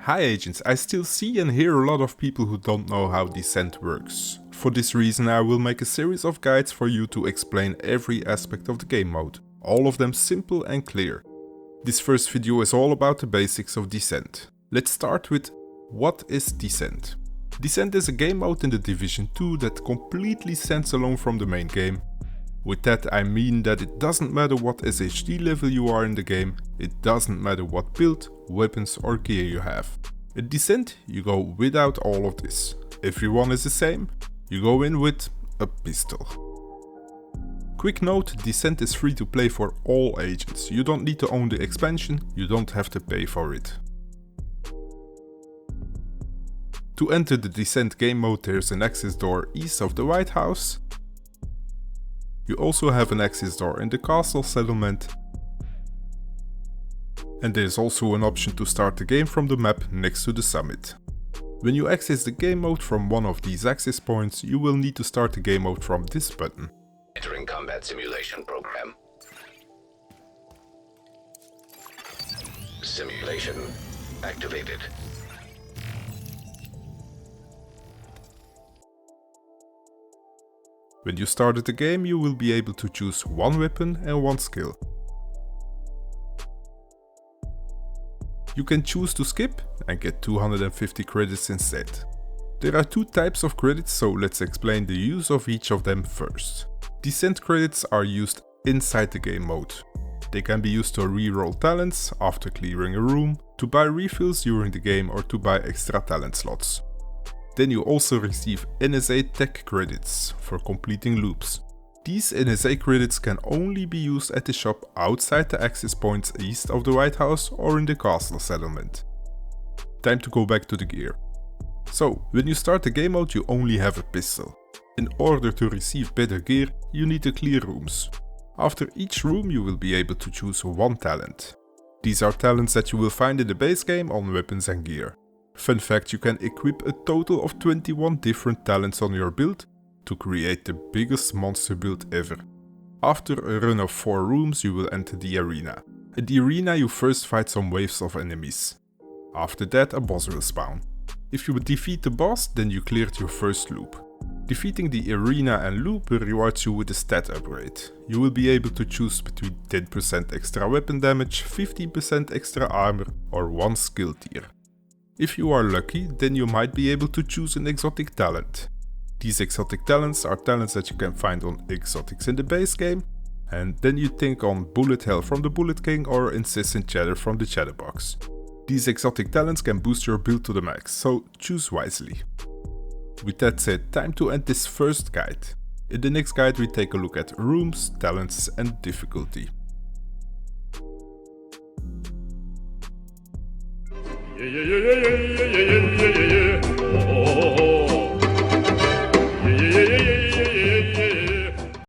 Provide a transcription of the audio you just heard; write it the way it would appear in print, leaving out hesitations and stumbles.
Hi agents, I still see and hear a lot of people who don't know how Descent works. For this reason I will make a series of guides for you to explain every aspect of the game mode, all of them simple and clear. This first video is all about the basics of Descent. Let's start with what is Descent? Descent is a game mode in The Division 2 that completely stands alone from the main game. With that I mean that it doesn't matter what SHD level you are in the game, it doesn't matter what build, weapons or gear you have. In Descent you go without all of this. Everyone is the same, you go in with a pistol. Quick note, Descent is free to play for all agents, you don't need to own the expansion, you don't have to pay for it. To enter the Descent game mode there's an access door east of the White House. You also have an access door in the castle settlement. And there is also an option to start the game from the map next to the summit. When you access the game mode from one of these access points, you will need to start the game mode from this button. Entering combat simulation program. Simulation activated. When you started the game, you will be able to choose one weapon and one skill. You can choose to skip and get 250 credits instead. There are two types of credits, so let's explain the use of each of them first. Descent credits are used inside the game mode. They can be used to reroll talents after clearing a room, to buy refills during the game or to buy extra talent slots. Then you also receive NSA tech credits for completing loops. These NSA credits can only be used at the shop outside the access points east of the White House or in the castle settlement. Time to go back to the gear. So, when you start the game mode you only have a pistol. In order to receive better gear, you need to clear rooms. After each room you will be able to choose one talent. These are talents that you will find in the base game on weapons and gear. Fun fact, you can equip a total of 21 different talents on your build to create the biggest monster build ever. After a run of 4 rooms you will enter the arena. In the arena you first fight some waves of enemies. After that a boss will spawn. If you defeat the boss, then you cleared your first loop. Defeating the arena and loop will reward you with a stat upgrade. You will be able to choose between 10% extra weapon damage, 15% extra armor or 1 skill tier. If you are lucky, then you might be able to choose an exotic talent. These exotic talents are talents that you can find on exotics in the base game, and then you think on Bullet Hell from the Bullet King or Incessant Chatter from the Chatterbox. These exotic talents can boost your build to the max, so choose wisely. With that said, time to end this first guide. In the next guide we take a look at rooms, talents and difficulty. Yeah.